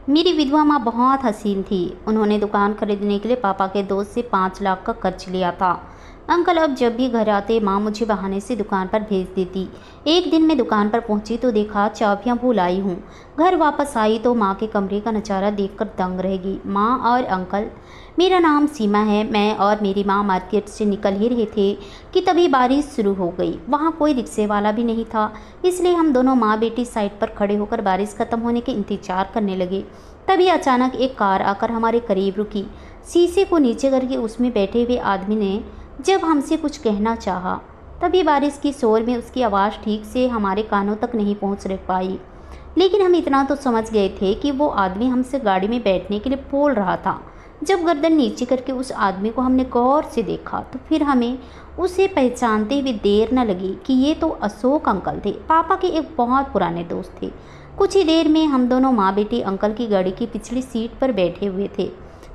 मेरी विधवा माँ बहुत हसीन थी। उन्होंने दुकान खरीदने के लिए पापा के दोस्त से 5 लाख का कर्ज लिया था। अंकल अब जब भी घर आते माँ मुझे बहाने से दुकान पर भेज देती। एक दिन मैं दुकान पर पहुंची तो देखा चाबियां भूल आई हूँ। घर वापस आई तो माँ के कमरे का नज़ारा देखकर दंग रह गई। माँ और अंकल, मेरा नाम सीमा है। मैं और मेरी माँ मार्केट से निकल ही रहे थे कि तभी बारिश शुरू हो गई। वहाँ कोई रिक्शे वाला भी नहीं था, इसलिए हम दोनों माँ बेटी साइड पर खड़े होकर बारिश खत्म होने के इंतजार करने लगे। तभी अचानक एक कार आकर हमारे करीब रुकी। शीशे को नीचे करके उसमें बैठे हुए आदमी ने जब हमसे कुछ कहना चाहा, तभी बारिश की शोर में उसकी आवाज़ ठीक से हमारे कानों तक नहीं पहुंच पाई। लेकिन हम इतना तो समझ गए थे कि वो आदमी हमसे गाड़ी में बैठने के लिए बोल रहा था। जब गर्दन नीचे करके उस आदमी को हमने गौर से देखा तो फिर हमें उसे पहचानते हुए देर न लगी कि ये तो अशोक अंकल थे, पापा के एक बहुत पुराने दोस्त थे। कुछ ही देर में हम दोनों माँ बेटी अंकल की गाड़ी की पिछली सीट पर बैठे हुए थे।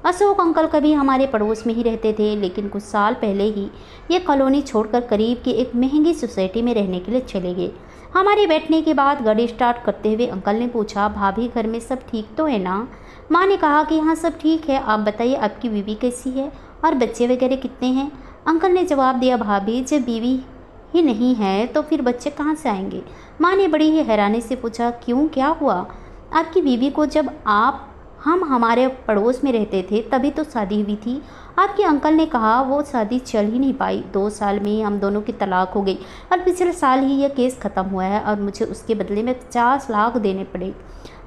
अशोक अंकल कभी हमारे पड़ोस में ही रहते थे, लेकिन कुछ साल पहले ही ये कॉलोनी छोड़कर करीब की एक महंगी सोसाइटी में रहने के लिए चले गए। हमारे बैठने के बाद गाड़ी स्टार्ट करते हुए अंकल ने पूछा, भाभी घर में सब ठीक तो है ना? माँ ने कहा कि हाँ सब ठीक है। आप बताइए आपकी बीवी कैसी है और बच्चे वगैरह कितने हैं? अंकल ने जवाब दिया, भाभी जब बीवी ही नहीं है तो फिर बच्चे कहाँ से आएंगे? माँ ने बड़ी ही हैरानी से पूछा, क्यों, क्या हुआ? आपकी बीवी को जब हम हमारे पड़ोस में रहते थे तभी तो शादी हुई थी। आपके अंकल ने कहा वो शादी चल ही नहीं पाई। 2 साल में ही हम दोनों की तलाक हो गई और पिछले साल ही यह केस ख़त्म हुआ है और मुझे उसके बदले में 50 लाख देने पड़े।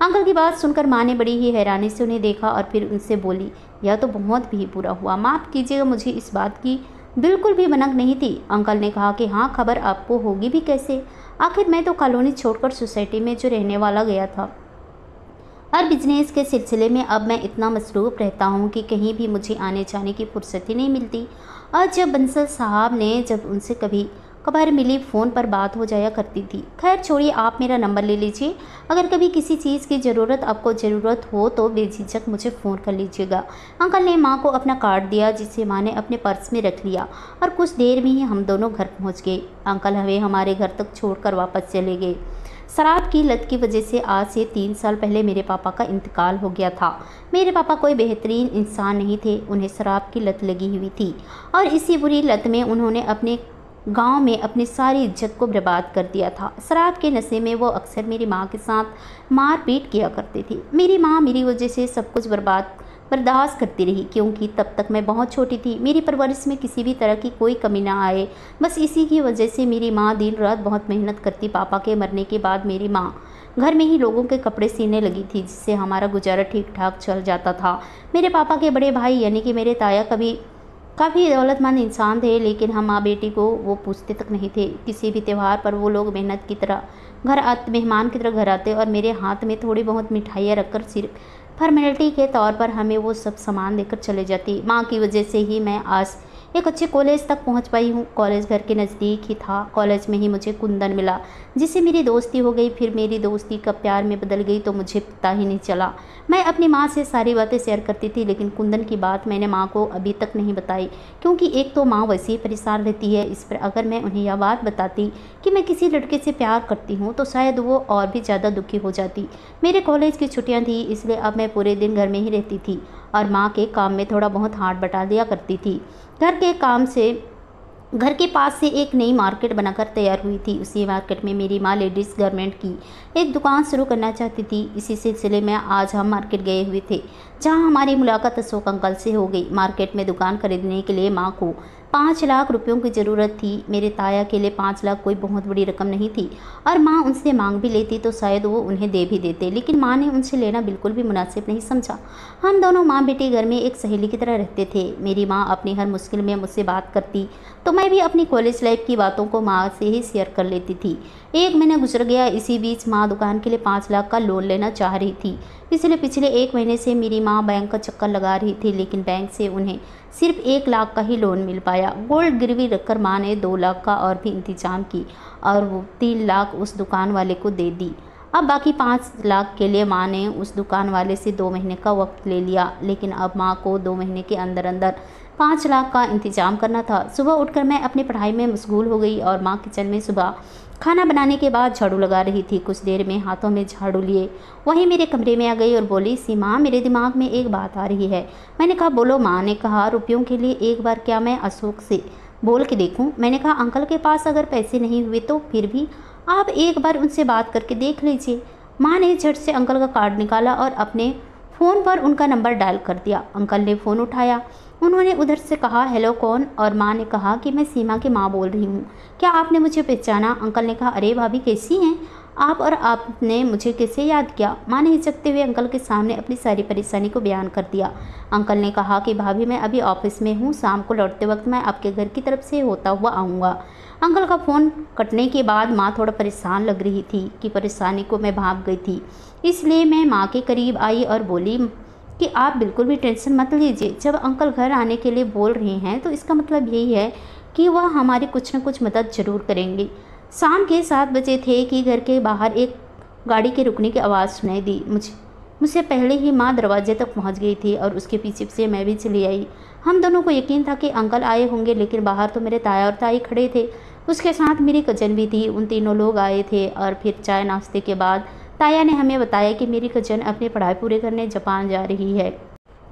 अंकल की बात सुनकर माँ ने बड़ी ही हैरानी से उन्हें देखा और फिर उनसे बोली, यह तो बहुत भी बुरा हुआ। माफ़ कीजिएगा, मुझे इस बात की बिल्कुल भी भनक नहीं थी। अंकल ने कहा कि हाँ, खबर आपको होगी भी कैसे? आखिर मैं तो कॉलोनी छोड़कर सोसाइटी में जो रहने वाला गया था और बिजनेस के सिलसिले में अब मैं इतना मसरूफ़ रहता हूँ कि कहीं भी मुझे आने जाने की फुर्सत ही नहीं मिलती। और जब बंसल साहब ने जब उनसे कभी कभार मिली फ़ोन पर बात हो जाया करती थी। खैर छोड़िए, आप मेरा नंबर ले लीजिए। अगर कभी किसी चीज़ की आपको ज़रूरत हो तो बेझिझक मुझे फ़ोन कर लीजिएगा। अंकल ने माँ को अपना कार्ड दिया, जिसे माँ ने अपने पर्स में रख लिया और कुछ देर में ही हम दोनों घर पहुँच गए। अंकल हमें हमारे घर तक छोड़कर वापस चले गए। शराब की लत की वजह से आज से 3 साल पहले मेरे पापा का इंतकाल हो गया था। मेरे पापा कोई बेहतरीन इंसान नहीं थे, उन्हें शराब की लत लगी हुई थी और इसी बुरी लत में उन्होंने अपने गांव में अपनी सारी इज्जत को बर्बाद कर दिया था। शराब के नशे में वो अक्सर मेरी माँ के साथ मारपीट किया करती थी। मेरी माँ मेरी वजह से सब कुछ बर्दाश्त करती रही, क्योंकि तब तक मैं बहुत छोटी थी। मेरी परवरिश में किसी भी तरह की कोई कमी ना आए, बस इसी की वजह से मेरी माँ दिन रात बहुत मेहनत करती। पापा के मरने के बाद मेरी माँ घर में ही लोगों के कपड़े सीने लगी थी, जिससे हमारा गुजारा ठीक ठाक चल जाता था। मेरे पापा के बड़े भाई यानी कि मेरे ताया काफ़ी दौलतमंद इंसान थे, लेकिन हम माँ बेटी को वो पूछते तक नहीं थे। किसी भी त्यौहार पर वो लोग मेहमान की तरह घर आते और मेरे हाथ में थोड़ी बहुत मिठाइयाँ रखकर सिर्फ फॉर्मेलिटी के तौर पर हमें वो सब सामान देकर चले जाती। माँ की वजह से ही मैं आज एक अच्छे कॉलेज तक पहुंच पाई हूँ। कॉलेज घर के नज़दीक ही था। कॉलेज में ही मुझे कुंदन मिला, जिससे मेरी दोस्ती हो गई। फिर मेरी दोस्ती कब प्यार में बदल गई तो मुझे पता ही नहीं चला। मैं अपनी माँ से सारी बातें शेयर करती थी, लेकिन कुंदन की बात मैंने माँ को अभी तक नहीं बताई, क्योंकि एक तो माँ वैसे ही परेशान रहती है। इस पर अगर मैं उन्हें यह बात बताती कि मैं किसी लड़के से प्यार करती हूँ तो शायद वो और भी ज़्यादा दुखी हो जाती। मेरे कॉलेज की छुट्टियाँ थी, इसलिए अब मैं पूरे दिन घर में ही रहती थी और माँ के काम में थोड़ा बहुत हाथ बटा दिया करती थी। घर के पास से एक नई मार्केट बनाकर तैयार हुई थी। उसी मार्केट में मेरी माँ लेडीज़ गारमेंट की एक दुकान शुरू करना चाहती थी। इसी सिलसिले में आज हम मार्केट गए हुए थे, जहां हमारी मुलाकात अशोक अंकल से हो गई। मार्केट में दुकान खरीदने के लिए माँ को 5 लाख रुपयों की ज़रूरत थी। मेरे ताया के लिए 5 लाख कोई बहुत बड़ी रकम नहीं थी और माँ उनसे मांग भी लेती तो शायद वो उन्हें दे भी देते, लेकिन माँ ने उनसे लेना बिल्कुल भी मुनासिब नहीं समझा। हम दोनों माँ बेटी घर में एक सहेली की तरह रहते थे। मेरी माँ अपनी हर मुश्किल में मुझसे बात करती तो मैं भी अपनी कॉलेज लाइफ की बातों को माँ से ही शेयर कर लेती थी। 1 महीना गुजर गया। इसी बीच माँ दुकान के लिए 5 लाख का लोन लेना चाह रही थी। पिछले 1 महीने से मेरी माँ बैंक का चक्कर लगा रही थी, लेकिन बैंक से उन्हें सिर्फ 1 लाख का ही लोन मिल पाया। गोल्ड गिरवी रखकर माँ ने 2 लाख का और भी इंतजाम की और वो 3 लाख उस दुकान वाले को दे दी। अब बाकी 5 लाख के लिए माँ ने उस दुकान वाले से 2 महीने का वक्त ले लिया, लेकिन अब माँ को 2 महीने के अंदर अंदर 5 लाख का इंतजाम करना था। सुबह उठकर मैं अपनी पढ़ाई में मशगूल हो गई और माँ किचन में सुबह खाना बनाने के बाद झाड़ू लगा रही थी। कुछ देर में हाथों में झाड़ू लिए वहीं मेरे कमरे में आ गई और बोली, सीमा मेरे दिमाग में एक बात आ रही है। मैंने कहा बोलो। माँ ने कहा, रुपयों के लिए एक बार क्या मैं अशोक से बोल के देखूं? मैंने कहा अंकल के पास अगर पैसे नहीं हुए तो फिर भी आप एक बार उनसे बात करके देख लीजिए। माँ ने झट से अंकल का कार्ड निकाला और अपने फ़ोन पर उनका नंबर डायल कर दिया। अंकल ने फ़ोन उठाया। उन्होंने उधर से कहा, हेलो कौन? और माँ ने कहा कि मैं सीमा की माँ बोल रही हूँ, क्या आपने मुझे पहचाना? अंकल ने कहा, अरे भाभी कैसी हैं आप और आपने मुझे कैसे याद किया? माँ ने हिचकते हुए अंकल के सामने अपनी सारी परेशानी को बयान कर दिया। अंकल ने कहा कि भाभी मैं अभी ऑफिस में हूँ, शाम को लौटते वक्त मैं आपके घर की तरफ से होता हुआ आऊँगा। अंकल का फ़ोन कटने के बाद माँ थोड़ा परेशान लग रही थी कि परेशानी को मैं भाग गई थी, इसलिए मैं माँ के करीब आई और बोली कि आप बिल्कुल भी टेंशन मत लीजिए। जब अंकल घर आने के लिए बोल रहे हैं तो इसका मतलब यही है कि वह हमारी कुछ न कुछ मदद ज़रूर करेंगे। शाम के 7 बजे थे कि घर के बाहर एक गाड़ी के रुकने की आवाज़ सुनाई दी। मुझसे पहले ही माँ दरवाजे तक पहुँच गई थी और उसके पीछे से मैं भी चली आई। हम दोनों को यकीन था कि अंकल आए होंगे, लेकिन बाहर तो मेरे ताया और ताई खड़े थे, उसके साथ मेरी कज़न भी थी। उन तीनों लोग आए थे और फिर चाय नाश्ते के बाद ताया ने हमें बताया कि मेरी कज़न अपनी पढ़ाई पूरी करने जापान जा रही है।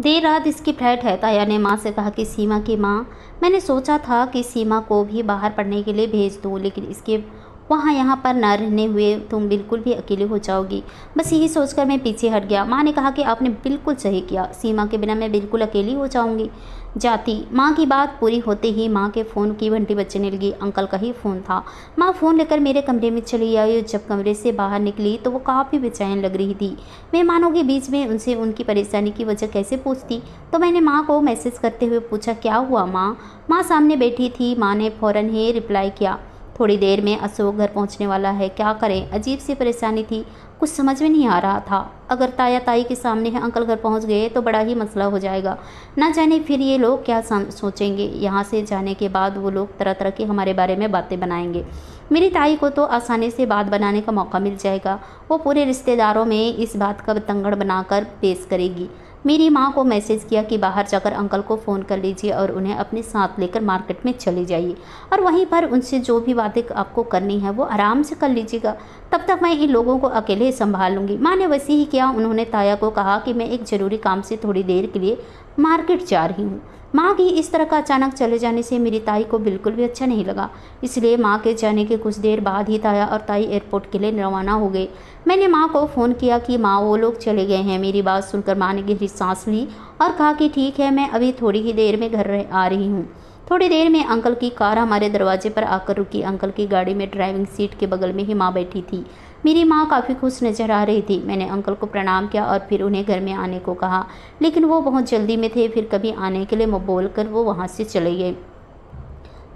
देर रात इसकी फ्लाइट है। ताया ने माँ से कहा कि सीमा की माँ, मैंने सोचा था कि सीमा को भी बाहर पढ़ने के लिए भेज दूँ, लेकिन इसके वहाँ यहाँ पर न रहने हुए तुम बिल्कुल भी अकेले हो जाओगी। बस यही सोचकर मैं पीछे हट गया। माँ ने कहा कि आपने बिल्कुल सही किया, सीमा के बिना मैं बिल्कुल अकेली हो जाऊँगी जाती। माँ की बात पूरी होते ही माँ के फ़ोन की घंटी बजने लगी। अंकल का ही फ़ोन था। माँ फ़ोन लेकर मेरे कमरे में चली आई। जब कमरे से बाहर निकली तो वो काफ़ी बेचैन लग रही थी। मेहमानों के बीच में उनसे उनकी परेशानी की वजह कैसे पूछती, तो मैंने माँ को मैसेज करते हुए पूछा, क्या हुआ माँ? माँ सामने बैठी थी। माँ ने फ़ौरन ही रिप्लाई किया, थोड़ी देर में अशोक घर पहुंचने वाला है, क्या करें? अजीब सी परेशानी थी, कुछ समझ में नहीं आ रहा था। अगर ताया ताई के सामने है अंकल घर पहुंच गए तो बड़ा ही मसला हो जाएगा। ना जाने फिर ये लोग क्या सोचेंगे। यहाँ से जाने के बाद वो लोग तरह तरह के हमारे बारे में बातें बनाएंगे। मेरी ताई को तो आसानी से बात बनाने का मौका मिल जाएगा। वो पूरे रिश्तेदारों में इस बात का बतंगड़ बनाकर पेश करेगी। मेरी माँ को मैसेज किया कि बाहर जाकर अंकल को फ़ोन कर लीजिए और उन्हें अपने साथ लेकर मार्केट में चली जाइए और वहीं पर उनसे जो भी बातें आपको करनी है वो आराम से कर लीजिएगा, तब तक मैं इन लोगों को अकेले संभाल लूँगी। माँ ने वैसे ही किया। उन्होंने ताया को कहा कि मैं एक ज़रूरी काम से थोड़ी देर के लिए मार्केट जा रही हूँ। माँ की इस तरह का अचानक चले जाने से मेरी ताई को बिल्कुल भी अच्छा नहीं लगा, इसलिए माँ के जाने के कुछ देर बाद ही ताया और ताई एयरपोर्ट के लिए रवाना हो गए। मैंने माँ को फ़ोन किया कि माँ वो लोग चले गए हैं। मेरी बात सुनकर माँ ने गहरी सांस ली और कहा कि ठीक है, मैं अभी थोड़ी ही देर में घर आ रही हूँ। थोड़ी देर में अंकल की कार हमारे दरवाजे पर आकर रुकी। अंकल की गाड़ी में ड्राइविंग सीट के बगल में ही माँ बैठी थी। मेरी माँ काफ़ी खुश नज़र आ रही थी। मैंने अंकल को प्रणाम किया और फिर उन्हें घर में आने को कहा, लेकिन वो बहुत जल्दी में थे। फिर कभी आने के लिए बोलकर वो वहाँ से चले गए।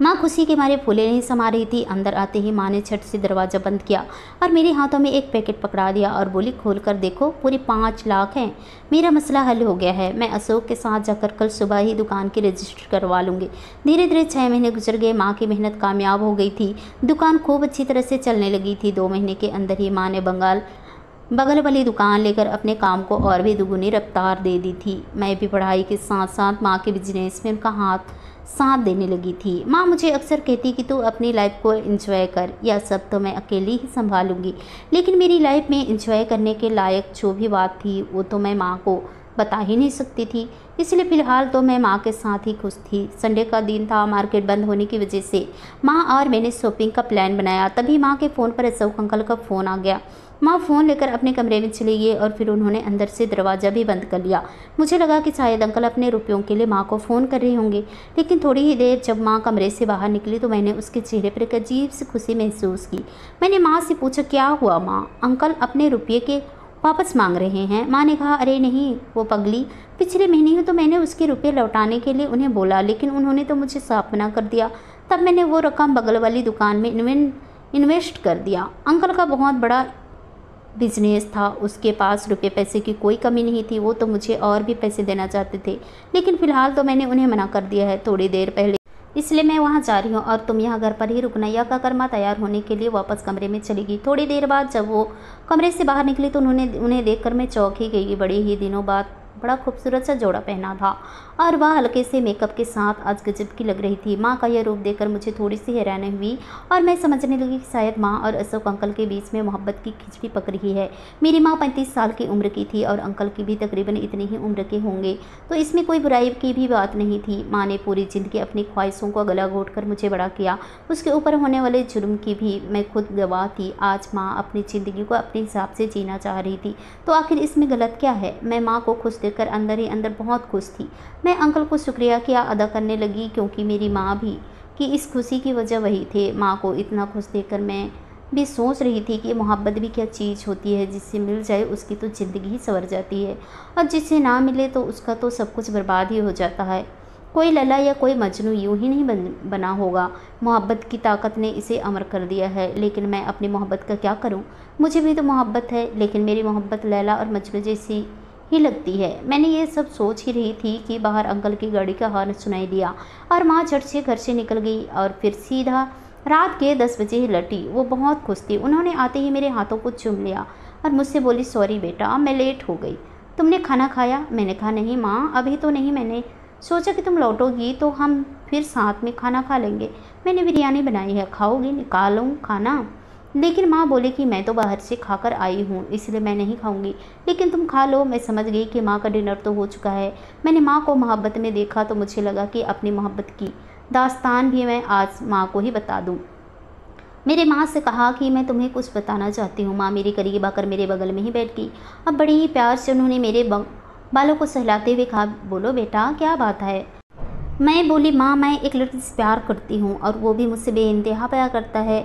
माँ खुशी के मारे फूले नहीं समा रही थी। अंदर आते ही माँ ने झट से दरवाज़ा बंद किया और मेरे हाथों में एक पैकेट पकड़ा दिया और बोली, खोल कर देखो, पूरे 5 लाख हैं। मेरा मसला हल हो गया है। मैं अशोक के साथ जाकर कल सुबह ही दुकान की रजिस्टर करवा लूँगी। धीरे धीरे 6 महीने गुजर गए। माँ की मेहनत कामयाब हो गई थी। दुकान खूब अच्छी तरह से चलने लगी थी। 2 महीने के अंदर ही माँ ने बगल वाली दुकान लेकर अपने काम को और भी दुगुनी रफ्तार दे दी थी। मैं भी पढ़ाई के साथ साथ माँ के बिजनेस में उनका हाथ साथ देने लगी थी। माँ मुझे अक्सर कहती कि तू अपनी लाइफ को एंजॉय कर, यह सब तो मैं अकेली ही संभालूंगी। लेकिन मेरी लाइफ में एंजॉय करने के लायक जो भी बात थी वो तो मैं माँ को बता ही नहीं सकती थी, इसलिए फ़िलहाल तो मैं माँ के साथ ही खुश थी। संडे का दिन था। मार्केट बंद होने की वजह से माँ और मैंने शॉपिंग का प्लान बनाया। तभी माँ के फ़ोन पर अशोक अंकल का फ़ोन आ गया। माँ फ़ोन लेकर अपने कमरे में चली गई और फिर उन्होंने अंदर से दरवाज़ा भी बंद कर लिया। मुझे लगा कि शायद अंकल अपने रुपयों के लिए माँ को फ़ोन कर रहे होंगे, लेकिन थोड़ी ही देर जब माँ कमरे से बाहर निकली तो मैंने उसके चेहरे पर एक अजीब सी खुशी महसूस की। मैंने माँ से पूछा, क्या हुआ माँ? अंकल अपने रुपये के वापस मांग रहे हैं। माँ ने कहा, अरे नहीं, वो पगली, पिछले महीने ही तो मैंने उसके रुपये लौटाने के लिए उन्हें बोला, लेकिन उन्होंने तो मुझे साफ मना कर दिया। तब मैंने वो रकम बगल वाली दुकान में इन्वेस्ट कर दिया। अंकल का बहुत बड़ा बिजनेस था, उसके पास रुपये पैसे की कोई कमी नहीं थी। वो तो मुझे और भी पैसे देना चाहते थे, लेकिन फ़िलहाल तो मैंने उन्हें मना कर दिया है। थोड़ी देर पहले इसलिए मैं वहाँ जा रही हूँ और तुम यहाँ घर पर ही रुकना। यह कहकर माँ तैयार होने के लिए वापस कमरे में चली गई। थोड़ी देर बाद जब वो कमरे से बाहर निकली तो उन्हें देखकर मैं चौंक ही गई। बड़े ही दिनों बाद बड़ा खूबसूरत सा जोड़ा पहना था और वह हल्के से मेकअप के साथ आज गजब की लग रही थी। माँ का यह रूप देखकर मुझे थोड़ी सी हैरानी हुई और मैं समझने लगी कि शायद माँ और अशोक अंकल के बीच में मोहब्बत की खिचड़ी पक रही है। मेरी माँ 35 साल की उम्र की थी और अंकल की भी तकरीबन इतनी ही उम्र के होंगे, तो इसमें कोई बुराई की भी बात नहीं थी। माँ ने पूरी ज़िंदगी अपनी ख्वाहिशों को गला घोट कर मुझे बड़ा किया, उसके ऊपर होने वाले जुर्म की भी मैं खुद गवाह थी। आज माँ अपनी ज़िंदगी को अपने हिसाब से जीना चाह रही थी, तो आखिर इसमें गलत क्या है। मैं माँ को खुश देखकर अंदर ही अंदर बहुत खुश थी। मैं अंकल को शुक्रिया किया अदा करने लगी, क्योंकि मेरी माँ भी कि इस खुशी की वजह वही थे। माँ को इतना खुश देखकर मैं भी सोच रही थी कि मोहब्बत भी क्या चीज़ होती है, जिससे मिल जाए उसकी तो ज़िंदगी ही संवर जाती है और जिससे ना मिले तो उसका तो सब कुछ बर्बाद ही हो जाता है। कोई लैला या कोई मजनू यूं ही नहीं बना होगा। मोहब्बत की ताकत ने इसे अमर कर दिया है। लेकिन मैं अपनी मोहब्बत का क्या करूं? मुझे भी तो मोहब्बत है, लेकिन मेरी मोहब्बत लैला और मजनू जैसी ही लगती है। मैंने ये सब सोच ही रही थी कि बाहर अंकल की गाड़ी का हॉर्न सुनाई दिया और माँ झट से घर से निकल गई और फिर सीधा रात के 10 बजे ही लौटी। वो बहुत खुश थी। उन्होंने आते ही मेरे हाथों को चूम लिया और मुझसे बोली, सॉरी बेटा, मैं लेट हो गई। तुमने खाना खाया? मैंने कहा, नहीं माँ, अभी तो नहीं। मैंने सोचा कि तुम लौटोगी तो हम फिर साथ में खाना खा लेंगे। मैंने बिरयानी बनाई है, खाओगी? निकालूं खाना? लेकिन माँ बोली कि मैं तो बाहर से खाकर आई हूँ, इसलिए मैं नहीं खाऊंगी, लेकिन तुम खा लो। मैं समझ गई कि माँ का डिनर तो हो चुका है। मैंने माँ को मोहब्बत में देखा तो मुझे लगा कि अपनी मोहब्बत की दास्तान भी मैं आज माँ को ही बता दूँ। मेरे माँ से कहा कि मैं तुम्हें कुछ बताना चाहती हूँ। माँ मेरे करीब आकर मेरे बगल में ही बैठ गई। अब बड़े ही प्यार से उन्होंने मेरे बालों को सहलाते हुए कहा, बोलो बेटा, क्या बात है? मैं बोली, माँ, मैं एक लड़की से प्यार करती हूँ और वो भी मुझसे बेइंतहा प्यार करता है।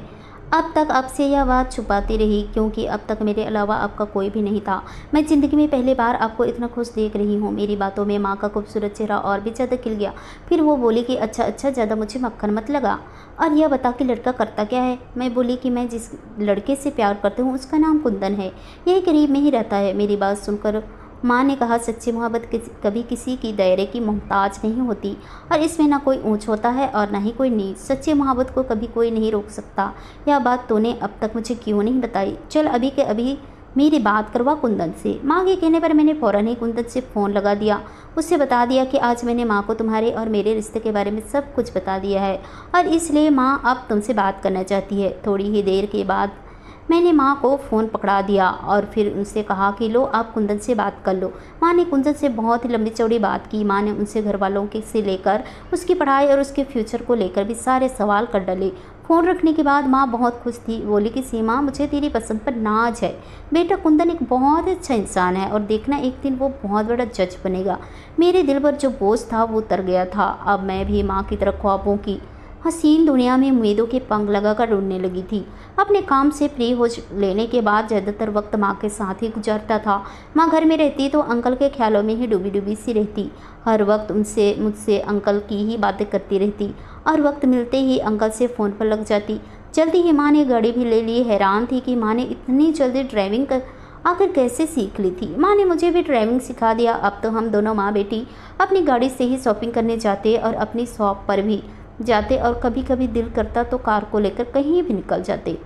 अब तक आपसे यह बात छुपाती रही, क्योंकि अब तक मेरे अलावा आपका कोई भी नहीं था। मैं ज़िंदगी में पहली बार आपको इतना खुश देख रही हूँ। मेरी बातों में माँ का खूबसूरत चेहरा और भी ज़्यादा खिल गया। फिर वो बोली कि अच्छा, ज़्यादा मुझे मक्खन मत लगा और यह बता कि लड़का करता क्या है। मैं बोली कि मैं जिस लड़के से प्यार करती हूँ उसका नाम कुंदन है, यही करीब में ही रहता है। मेरी बात सुनकर माँ ने कहा, सच्ची मोहब्बत कभी किसी की दायरे की मोहताज नहीं होती और इसमें ना कोई ऊंच होता है और ना ही कोई नीच। सच्ची मोहब्बत को कभी कोई नहीं रोक सकता। यह बात तूने अब तक मुझे क्यों नहीं बताई? चल अभी के अभी मेरी बात करवा कुंदन से। माँ के कहने पर मैंने फ़ौरन ही कुंदन से फ़ोन लगा दिया। उससे बता दिया कि आज मैंने माँ को तुम्हारे और मेरे रिश्ते के बारे में सब कुछ बता दिया है और इसलिए माँ अब तुमसे बात करना चाहती है। थोड़ी ही देर के बाद मैंने माँ को फ़ोन पकड़ा दिया और फिर उनसे कहा कि लो, आप कुंदन से बात कर लो। माँ ने कुंदन से बहुत ही लंबी चौड़ी बात की। माँ ने उनसे घर वालों के से लेकर उसकी पढ़ाई और उसके फ्यूचर को लेकर भी सारे सवाल कर डाले। फ़ोन रखने के बाद माँ बहुत खुश थी। बोली कि सीमा, मुझे तेरी पसंद पर नाज है। बेटा, कुंदन एक बहुत अच्छा इंसान है और देखना एक दिन वो बहुत बड़ा जज बनेगा। मेरे दिल पर जो बोझ था वो उतर गया था। अब मैं भी माँ की तरह ख्वाबों की हसीन दुनिया में उम्मीदों के पंख लगाकर उड़ने लगी थी। अपने काम से फ्री हो लेने के बाद ज़्यादातर वक्त माँ के साथ ही गुजारता था। माँ घर में रहती तो अंकल के ख्यालों में ही डूबी डूबी सी रहती। हर वक्त मुझसे अंकल की ही बातें करती रहती और वक्त मिलते ही अंकल से फ़ोन पर लग जाती। जल्दी ही माँ ने गाड़ी भी ले ली। हैरान थी कि माँ ने इतनी जल्दी ड्राइविंग आखिर कैसे सीख ली थी। माँ ने मुझे भी ड्राइविंग सिखा दिया। अब तो हम दोनों माँ बेटी अपनी गाड़ी से ही शॉपिंग करने जाते और अपनी शॉप पर भी जाते और कभी कभी दिल करता तो कार को लेकर कहीं भी निकल जाते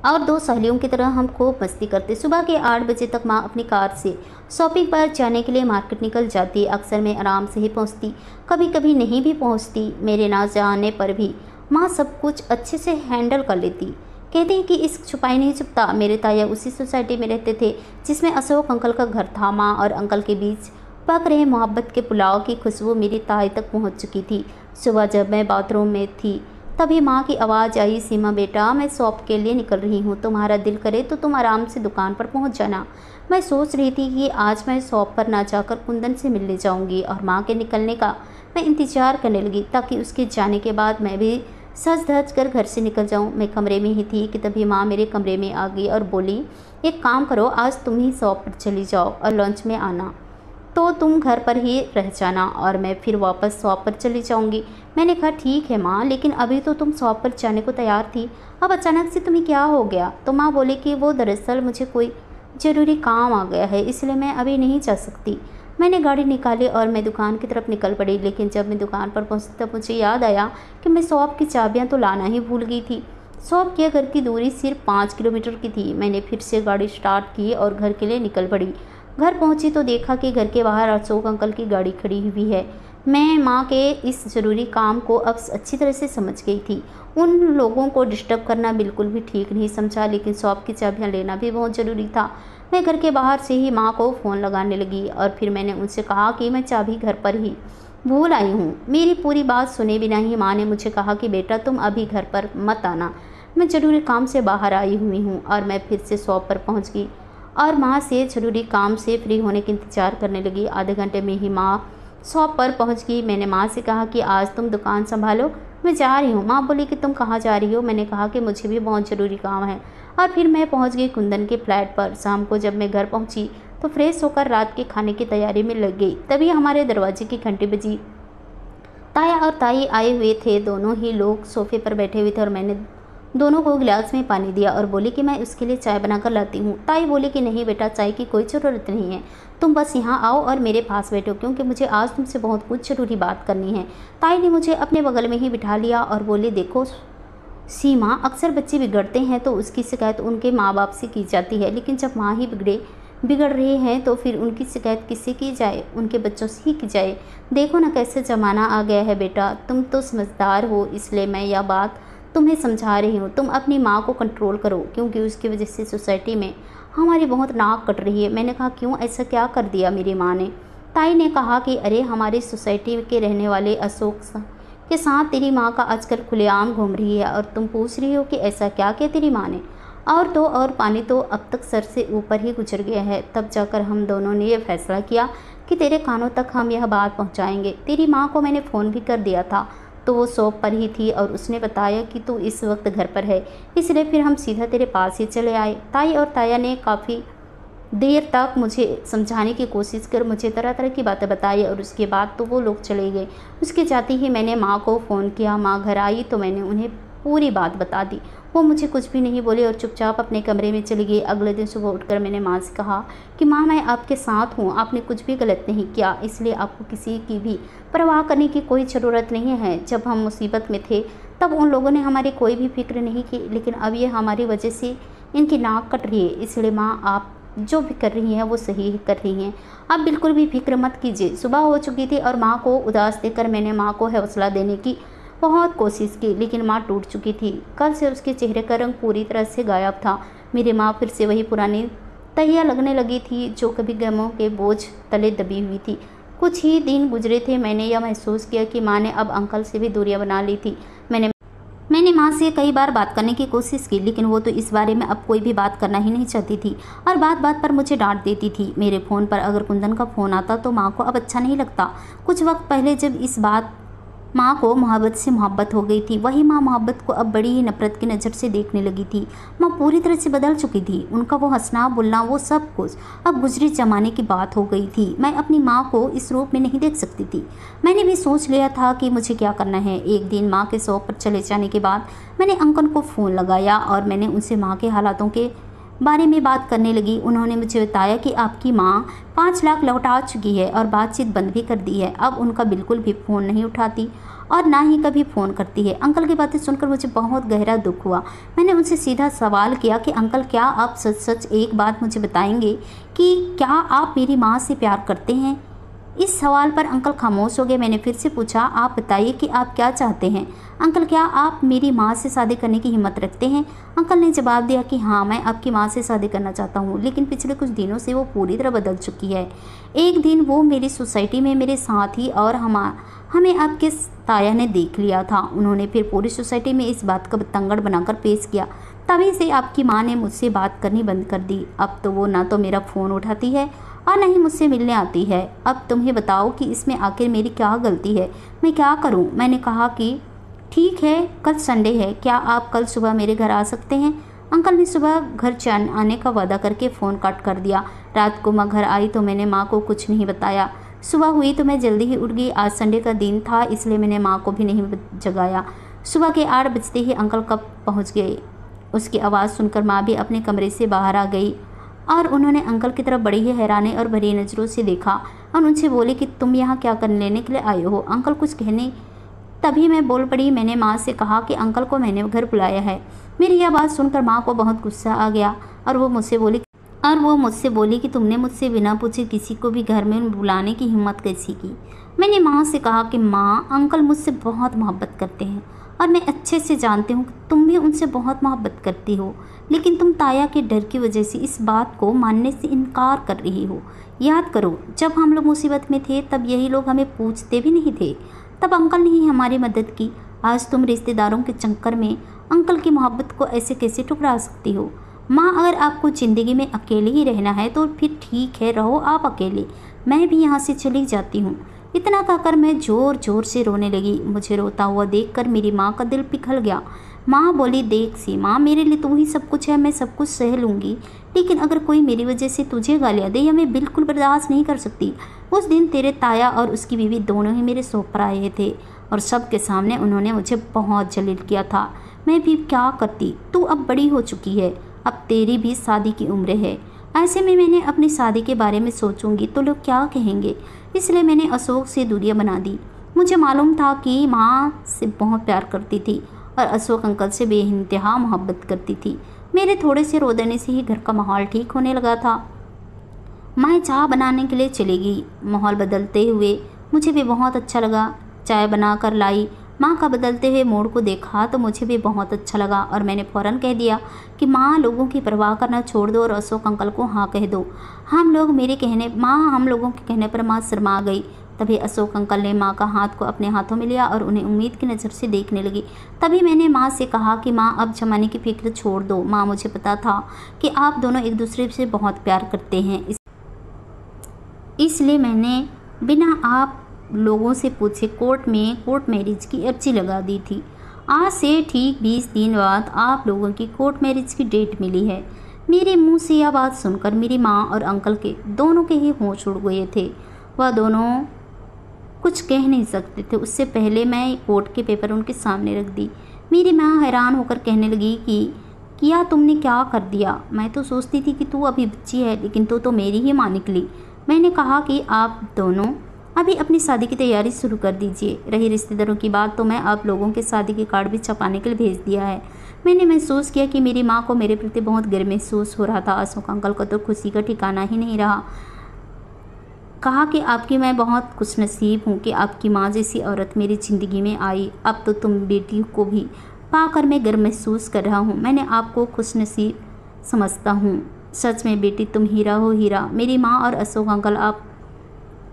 और दो सहेलियों की तरह हम खूब मस्ती करते। सुबह के 8 बजे तक माँ अपनी कार से शॉपिंग पर जाने के लिए मार्केट निकल जाती। अक्सर मैं आराम से ही पहुँचती, कभी कभी नहीं भी पहुँचती। मेरे ना जाने पर भी माँ सब कुछ अच्छे से हैंडल कर लेती। कहते हैं कि इस छुपाई नहीं छुपता। मेरे ताया उसी सोसाइटी में रहते थे जिसमें अशोक अंकल का घर था। माँ और अंकल के बीच पक रहे मोहब्बत के पुलाव की खुशबू मेरी ताई तक पहुँच चुकी थी। सुबह जब मैं बाथरूम में थी तभी माँ की आवाज़ आई, सीमा बेटा, मैं शॉप के लिए निकल रही हूँ। तुम्हारा दिल करे तो तुम आराम से दुकान पर पहुँच जाना। मैं सोच रही थी कि आज मैं शॉप पर ना जाकर कुंदन से मिलने जाऊँगी और माँ के निकलने का मैं इंतज़ार करने लगी ताकि उसके जाने के बाद मैं भी सज धज कर घर से निकल जाऊँ। मैं कमरे में ही थी कि तभी माँ मेरे कमरे में आ गई और बोली, एक काम करो, आज तुम ही शॉप पर चली जाओ और लंच में आना, तो तुम घर पर ही रह जाना और मैं फिर वापस शॉप पर चली जाऊंगी। मैंने कहा, ठीक है माँ, लेकिन अभी तो तुम शॉप पर जाने को तैयार थी, अब अचानक से तुम्हें क्या हो गया? तो माँ बोली कि वो दरअसल मुझे कोई ज़रूरी काम आ गया है, इसलिए मैं अभी नहीं जा सकती। मैंने गाड़ी निकाली और मैं दुकान की तरफ निकल पड़ी, लेकिन जब मैं दुकान पर पहुंची तब मुझे याद आया कि मैं शॉप की चाबियां तो लाना ही भूल गई थी। शॉप के घर की दूरी सिर्फ 5 किलोमीटर की थी। मैंने फिर से गाड़ी स्टार्ट की और घर के लिए निकल पड़ी। घर पहुंची तो देखा कि घर के बाहर अशोक अंकल की गाड़ी खड़ी हुई है। मैं माँ के इस ज़रूरी काम को अब अच्छी तरह से समझ गई थी। उन लोगों को डिस्टर्ब करना बिल्कुल भी ठीक नहीं समझा, लेकिन शॉप की चाबियाँ लेना भी बहुत ज़रूरी था। मैं घर के बाहर से ही माँ को फ़ोन लगाने लगी और फिर मैंने उनसे कहा कि मैं चाबी घर पर ही भूल आई हूँ। मेरी पूरी बात सुने बिना ही माँ ने मुझे कहा कि बेटा तुम अभी घर पर मत आना, मैं ज़रूरी काम से बाहर आई हुई हूँ। और मैं फिर से शॉप पर पहुँच गई और माँ से ज़रूरी काम से फ्री होने का इंतज़ार करने लगी। आधे घंटे में ही माँ शॉप पर पहुंच गई। मैंने माँ से कहा कि आज तुम दुकान संभालो, मैं जा रही हूँ। माँ बोली कि तुम कहाँ जा रही हो? मैंने कहा कि मुझे भी बहुत ज़रूरी काम है। और फिर मैं पहुंच गई कुंदन के फ्लैट पर। शाम को जब मैं घर पहुंची तो फ्रेश होकर रात के खाने की तैयारी में लग गई। तभी हमारे दरवाजे की घंटी बजी। ताया और ताई आए हुए थे। दोनों ही लोग सोफे पर बैठे हुए थे और मैंने दोनों को गिलास में पानी दिया और बोली कि मैं उसके लिए चाय बनाकर लाती हूँ। ताई बोली कि नहीं बेटा, चाय की कोई ज़रूरत नहीं है, तुम बस यहाँ आओ और मेरे पास बैठो, क्योंकि मुझे आज तुमसे बहुत कुछ ज़रूरी बात करनी है। ताई ने मुझे अपने बगल में ही बिठा लिया और बोली, देखो सीमा, अक्सर बच्चे बिगड़ते हैं तो उसकी शिकायत उनके माँ बाप से की जाती है, लेकिन जब माँ ही बिगड़ रहे हैं तो फिर उनकी शिकायत किससे की जाए? उनके बच्चों से ही की जाए। देखो ना कैसे ज़माना आ गया है बेटा, तुम तो समझदार हो, इसलिए मैं यह बात तुम्हें समझा रही हूँ। तुम अपनी माँ को कंट्रोल करो, क्योंकि उसकी वजह से सोसाइटी में हमारी बहुत नाक कट रही है। मैंने कहा, क्यों, ऐसा क्या कर दिया मेरी माँ ने? ताई ने कहा कि अरे हमारी सोसाइटी के रहने वाले अशोक के साथ तेरी माँ का आजकल खुलेआम घूम रही है और तुम पूछ रही हो कि ऐसा क्या किया तेरी माँ ने? और तो और पानी तो अब तक सर से ऊपर ही गुजर गया है। तब जाकर हम दोनों ने यह फैसला किया कि तेरे कानों तक हम यह बात पहुँचाएंगे। तेरी माँ को मैंने फ़ोन भी कर दिया था तो वो शॉप पर ही थी और उसने बताया कि तू इस वक्त घर पर है, इसलिए फिर हम सीधा तेरे पास ही चले आए। ताई और ताया ने काफ़ी देर तक मुझे समझाने की कोशिश कर मुझे तरह तरह की बातें बताई और उसके बाद तो वो लोग चले गए। उसके जाते ही मैंने माँ को फ़ोन किया। माँ घर आई तो मैंने उन्हें पूरी बात बता दी। वो मुझे कुछ भी नहीं बोले और चुपचाप अपने कमरे में चली गई। अगले दिन सुबह उठकर मैंने माँ से कहा कि माँ, मैं आपके साथ हूँ, आपने कुछ भी गलत नहीं किया, इसलिए आपको किसी की भी परवाह करने की कोई ज़रूरत नहीं है। जब हम मुसीबत में थे तब उन लोगों ने हमारी कोई भी फिक्र नहीं की, लेकिन अब ये हमारी वजह से इनकी नाक कट रही है। इसलिए माँ, आप जो भी कर रही हैं वो सही कर रही हैं, आप बिल्कुल भी फिक्र मत कीजिए। सुबह हो चुकी थी और माँ को उदास देखकर मैंने माँ को हौसला देने की बहुत कोशिश की, लेकिन माँ टूट चुकी थी। कल से उसके चेहरे का रंग पूरी तरह से गायब था। मेरी माँ फिर से वही पुरानी तहिया लगने लगी थी जो कभी गमों के बोझ तले दबी हुई थी। कुछ ही दिन गुजरे थे, मैंने यह महसूस किया कि माँ ने अब अंकल से भी दूरियां बना ली थी। मैंने माँ से कई बार बात करने की कोशिश की, लेकिन वो तो इस बारे में अब कोई भी बात करना ही नहीं चाहती थी और बात बात पर मुझे डांट देती थी। मेरे फ़ोन पर अगर कुंदन का फ़ोन आता तो माँ को अब अच्छा नहीं लगता। कुछ वक्त पहले जब इस बात माँ को मोहब्बत से मोहब्बत हो गई थी, वही माँ मोहब्बत को अब बड़ी ही नफरत की नज़र से देखने लगी थी। माँ पूरी तरह से बदल चुकी थी। उनका वो हंसना बोलना, वो सब कुछ अब गुजरे ज़माने की बात हो गई थी। मैं अपनी माँ को इस रूप में नहीं देख सकती थी। मैंने भी सोच लिया था कि मुझे क्या करना है। एक दिन माँ के शॉप पर चले जाने के बाद मैंने अंकल को फ़ोन लगाया और मैंने उनसे माँ के हालातों के बारे में बात करने लगी। उन्होंने मुझे बताया कि आपकी माँ 5 लाख लौटा चुकी है और बातचीत बंद भी कर दी है। अब उनका बिल्कुल भी फ़ोन नहीं उठाती और ना ही कभी फ़ोन करती है। अंकल की बातें सुनकर मुझे बहुत गहरा दुख हुआ। मैंने उनसे सीधा सवाल किया कि अंकल, क्या आप सच सच एक बात मुझे बताएंगे कि क्या आप मेरी माँ से प्यार करते हैं? इस सवाल पर अंकल खामोश हो गए। मैंने फिर से पूछा, आप बताइए कि आप क्या चाहते हैं? अंकल, क्या आप मेरी माँ से शादी करने की हिम्मत रखते हैं? अंकल ने जवाब दिया कि हाँ, मैं आपकी माँ से शादी करना चाहता हूँ, लेकिन पिछले कुछ दिनों से वो पूरी तरह बदल चुकी है। एक दिन वो मेरी सोसाइटी में मेरे साथ ही और हमें आपके ताया ने देख लिया था। उन्होंने फिर पूरी सोसाइटी में इस बात का बतंगड़ बनाकर पेश किया। तभी से आपकी माँ ने मुझसे बात करनी बंद कर दी। अब तो वो ना तो मेरा फ़ोन उठाती है और न ही मुझसे मिलने आती है। अब तुम ही बताओ कि इसमें आखिर मेरी क्या गलती है, मैं क्या करूं? मैंने कहा कि ठीक है, कल संडे है, क्या आप कल सुबह मेरे घर आ सकते हैं? अंकल ने सुबह घर आने का वादा करके फ़ोन कट कर दिया। रात को माँ घर आई तो मैंने माँ को कुछ नहीं बताया। सुबह हुई तो मैं जल्दी ही उठ गई। आज संडे का दिन था, इसलिए मैंने माँ को भी नहीं जगाया। सुबह के 8 बजते ही अंकल कब पहुँच गए। उसकी आवाज़ सुनकर माँ भी अपने कमरे से बाहर आ गई। और उन्होंने अंकल की तरफ बड़ी ही हैरानी और भरी नज़रों से देखा और उनसे बोले कि तुम यहाँ क्या करने लेने के लिए आए हो। अंकल कुछ कहने तभी मैं बोल पड़ी। मैंने माँ से कहा कि अंकल को मैंने घर बुलाया है। मेरी यह बात सुनकर माँ को बहुत गुस्सा आ गया और वो मुझसे बोली कि तुमने मुझसे बिना पूछे किसी को भी घर में बुलाने की हिम्मत कैसी की। मैंने माँ से कहा कि माँ, अंकल मुझसे बहुत मोहब्बत करते हैं और मैं अच्छे से जानती हूँ कि तुम भी उनसे बहुत मोहब्बत करती हो, लेकिन तुम ताया के डर की वजह से इस बात को मानने से इनकार कर रही हो। याद करो, जब हम लोग मुसीबत में थे तब यही लोग हमें पूछते भी नहीं थे, तब अंकल ने ही हमारी मदद की। आज तुम रिश्तेदारों के चक्कर में अंकल की मोहब्बत को ऐसे कैसे ठुकरा सकती हो। माँ, अगर आपको ज़िंदगी में अकेले ही रहना है तो फिर ठीक है, रहो आप अकेले, मैं भी यहाँ से चली जाती हूँ। इतना कहकर मैं ज़ोर ज़ोर से रोने लगी। मुझे रोता हुआ देखकर मेरी माँ का दिल पिघल गया। माँ बोली, देख सीमा, मेरे लिए तू ही सब कुछ है, मैं सब कुछ सह लूँगी, लेकिन अगर कोई मेरी वजह से तुझे गालियाँ दे, यह मैं बिल्कुल बर्दाश्त नहीं कर सकती। उस दिन तेरे ताया और उसकी बीवी दोनों ही मेरे सोफ पर आए थे और सबके सामने उन्होंने मुझे बहुत जलील किया था। मैं भी क्या करती, तू अब बड़ी हो चुकी है, अब तेरी भी शादी की उम्र है। ऐसे में मैंने अपनी शादी के बारे में सोचूंगी तो लोग क्या कहेंगे, इसलिए मैंने अशोक से दूरियां बना दी। मुझे मालूम था कि माँ से बहुत प्यार करती थी और अशोक अंकल से बेइंतहा मोहब्बत करती थी। मेरे थोड़े से रो देने से ही घर का माहौल ठीक होने लगा था। मैं चाय बनाने के लिए चली गई। माहौल बदलते हुए मुझे भी बहुत अच्छा लगा। चाय बना कर लाई। माँ का बदलते हुए मूड को देखा तो मुझे भी बहुत अच्छा लगा और मैंने फ़ौरन कह दिया कि माँ, लोगों की परवाह करना छोड़ दो और अशोक अंकल को हाँ कह दो। हम लोगों के कहने पर माँ शर्मा गई। तभी अशोक अंकल ने माँ का हाथ को अपने हाथों में लिया और उन्हें उम्मीद की नज़र से देखने लगी। तभी मैंने माँ से कहा कि माँ, अब ज़माने की फिक्र छोड़ दो। माँ, मुझे पता था कि आप दोनों एक दूसरे से बहुत प्यार करते हैं, इसलिए मैंने बिना आप लोगों से पूछे कोर्ट मैरिज की अर्जी लगा दी थी। आज से ठीक 20 दिन बाद आप लोगों की कोर्ट मैरिज की डेट मिली है। मेरे मुंह से यह बात सुनकर मेरी माँ और अंकल के दोनों के ही होश उड़ गए थे। वह दोनों कुछ कह नहीं सकते थे। उससे पहले मैं कोर्ट के पेपर उनके सामने रख दी। मेरी माँ हैरान होकर कहने लगी कि किया तुमने क्या कर दिया? मैं तो सोचती थी कि तू अभी बच्ची है, लेकिन तू तो मेरी ही माँ निकली। मैंने कहा कि आप दोनों अभी अपनी शादी की तैयारी शुरू कर दीजिए। रही रिश्तेदारों की बात, तो मैं आप लोगों के शादी के कार्ड भी छपाने के लिए भेज दिया है। मैंने महसूस किया कि मेरी माँ को मेरे प्रति बहुत गर्व महसूस हो रहा था। अशोक अंकल को तो खुशी का ठिकाना ही नहीं रहा। कहा कि आपकी मैं बहुत खुशनसीब हूँ कि आपकी माँ जैसी औरत मेरी ज़िंदगी में आई। अब तो तुम बेटी को भी पाकर मैं गर्व महसूस कर रहा हूँ। मैंने आपको खुशनसीब समझता हूँ। सच में बेटी, तुम हीरा हो, हीरा। मेरी माँ और अशोक अंकल आप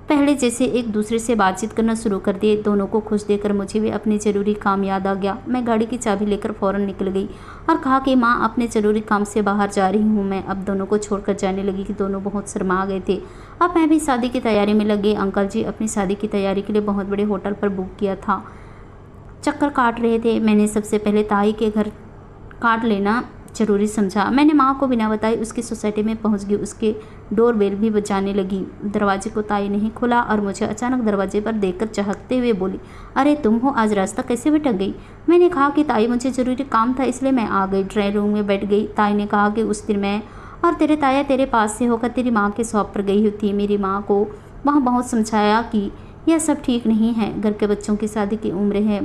पहले जैसे एक दूसरे से बातचीत करना शुरू कर दिए। दोनों को खुश देकर मुझे भी अपने ज़रूरी काम याद आ गया। मैं गाड़ी की चाबी लेकर फ़ौरन निकल गई और कहा कि माँ, अपने ज़रूरी काम से बाहर जा रही हूँ। मैं अब दोनों को छोड़कर जाने लगी कि दोनों बहुत शर्मा गए थे। अब मैं भी शादी की तैयारी में लग गई। अंकल जी अपनी शादी की तैयारी के लिए बहुत बड़े होटल पर बुक किया था, चक्कर काट रहे थे। मैंने सबसे पहले ताई के घर काट लेना ज़रूरी समझा। मैंने माँ को बिना बताए उसकी सोसाइटी में पहुँच गई। उसके डोर बेल भी बजाने लगी। दरवाजे को ताई नहीं खोला और मुझे अचानक दरवाजे पर देखकर चहकते हुए बोली, अरे तुम हो, आज रास्ता कैसे भटक गई? मैंने कहा कि ताई, मुझे ज़रूरी काम था इसलिए मैं आ गई। ड्राइंग रूम में बैठ गई। ताई ने कहा कि उस दिन मैं और तेरे ताया तेरे पास से होकर तेरी माँ के शॉप पर गई हुई थी। मेरी माँ को वहाँ बहुत समझाया कि यह सब ठीक नहीं है, घर के बच्चों की शादी की उम्र है।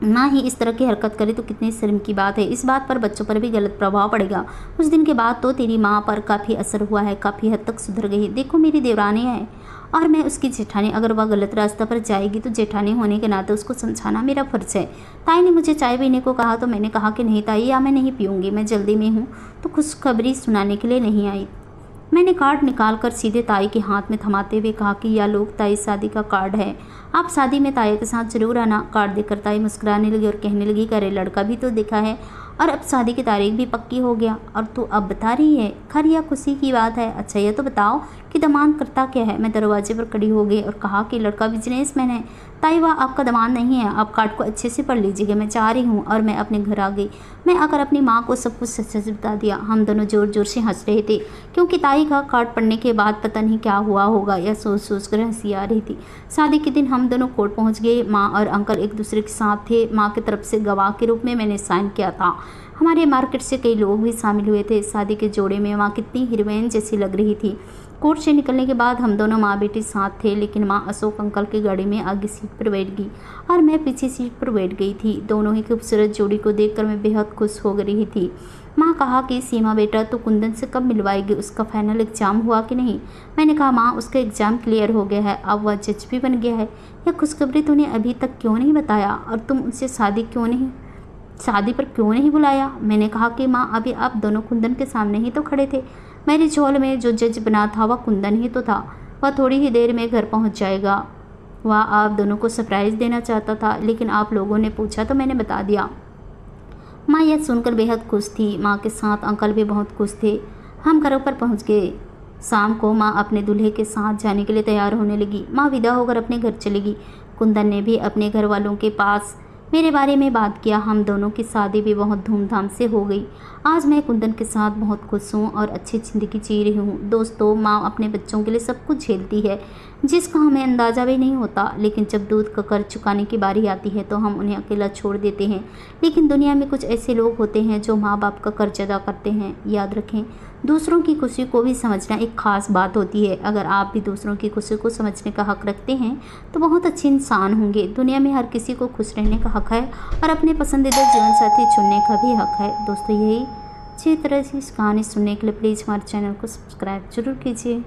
माँ ही इस तरह की हरकत करे तो कितनी शर्म की बात है। इस बात पर बच्चों पर भी गलत प्रभाव पड़ेगा। उस दिन के बाद तो तेरी माँ पर काफ़ी असर हुआ है, काफ़ी हद तक सुधर गई। देखो, मेरी देवरानी है और मैं उसकी जेठानी। अगर वह गलत रास्ते पर जाएगी तो जेठानी होने के नाते उसको समझाना मेरा फ़र्ज़ है। ताई ने मुझे चाय पीने को कहा तो मैंने कहा कि नहीं ताई, या मैं नहीं पीऊँगी, मैं जल्दी में हूँ तो खुशखबरी सुनाने के लिए नहीं आई। मैंने कार्ड निकालकर सीधे ताई के हाथ में थमाते हुए कहा कि यह लोग ताई शादी का कार्ड है, आप शादी में ताया के साथ जरूर आना। कार्ड देखकर ताई मुस्कुराने लगी और कहने लगी कि अरे लड़का भी तो देखा है और अब शादी की तारीख भी पक्की हो गया और तू अब बता रही है। खैर, यह खुशी की बात है। अच्छा, यह तो बताओ कि दामाद करता क्या है। मैं दरवाजे पर खड़ी हो गई और कहा कि लड़का बिजनेसमैन है। ताई वह आपका दामाद नहीं है, आप कार्ड को अच्छे से पढ़ लीजिएगा, मैं जा रही हूँ। और मैं अपने घर आ गई। मैं आकर अपनी माँ को सब कुछ सच सच बता दिया। हम दोनों ज़ोर ज़ोर से हंस रहे थे, क्योंकि ताई का कार्ड पढ़ने के बाद पता नहीं क्या हुआ होगा, या सोच सोच कर हंसी आ रही थी। शादी के दिन हम दोनों कोर्ट पहुँच गए। माँ और अंकल एक दूसरे के साथ थे। माँ की तरफ से गवाह के रूप में मैंने साइन किया था। हमारे मार्केट से कई लोग भी शामिल हुए थे। शादी के जोड़े में माँ कितनी हीरोइन जैसी लग रही थी। कोर्ट से निकलने के बाद हम दोनों माँ बेटी साथ थे, लेकिन माँ अशोक अंकल की गाड़ी में आगे सीट पर बैठ गई और मैं पीछे सीट पर बैठ गई थी। दोनों ही खूबसूरत जोड़ी को देखकर मैं बेहद खुश हो रही थी। माँ कहा कि सीमा बेटा तो कुंदन से कब मिलवाएगी, उसका फाइनल एग्जाम हुआ कि नहीं। मैंने कहा माँ उसका एग्ज़ाम क्लियर हो गया है, अब वह जज भी बन गया है। यह खुशखबरी तूने अभी तक क्यों नहीं बताया, और तुम उनसे शादी पर क्यों नहीं बुलाया। मैंने कहा कि माँ अभी आप दोनों कुंदन के सामने ही तो खड़े थे। मेरे झोल में जो जज बना था वह कुंदन ही तो था। वह थोड़ी ही देर में घर पहुँच जाएगा। वह आप दोनों को सरप्राइज़ देना चाहता था, लेकिन आप लोगों ने पूछा तो मैंने बता दिया। माँ यह सुनकर बेहद खुश थी। माँ के साथ अंकल भी बहुत खुश थे। हम घरों पर पहुँच गए। शाम को माँ अपने दूल्हे के साथ जाने के लिए तैयार होने लगी। माँ विदा होकर अपने घर चली गई। कुंदन ने भी अपने घर वालों के पास मेरे बारे में बात किया। हम दोनों की शादी भी बहुत धूमधाम से हो गई। आज मैं कुंदन के साथ बहुत खुश हूँ और अच्छी ज़िंदगी जी रही हूँ। दोस्तों, माँ अपने बच्चों के लिए सब कुछ झेलती है, जिसका हमें अंदाज़ा भी नहीं होता। लेकिन जब दूध का कर्ज चुकाने की बारी आती है तो हम उन्हें अकेला छोड़ देते हैं। लेकिन दुनिया में कुछ ऐसे लोग होते हैं जो माँ बाप का कर्ज अदा करते हैं। याद रखें, दूसरों की खुशी को भी समझना एक ख़ास बात होती है। अगर आप भी दूसरों की खुशी को समझने का हक़ रखते हैं तो बहुत अच्छे इंसान होंगे। दुनिया में हर किसी को खुश रहने का हक़ है और अपने पसंदीदा जीवन साथी चुनने का भी हक़ है। दोस्तों, यही अच्छी तरह से इस कहानी सुनने के लिए प्लीज़ हमारे चैनल को सब्सक्राइब जरूर कीजिए।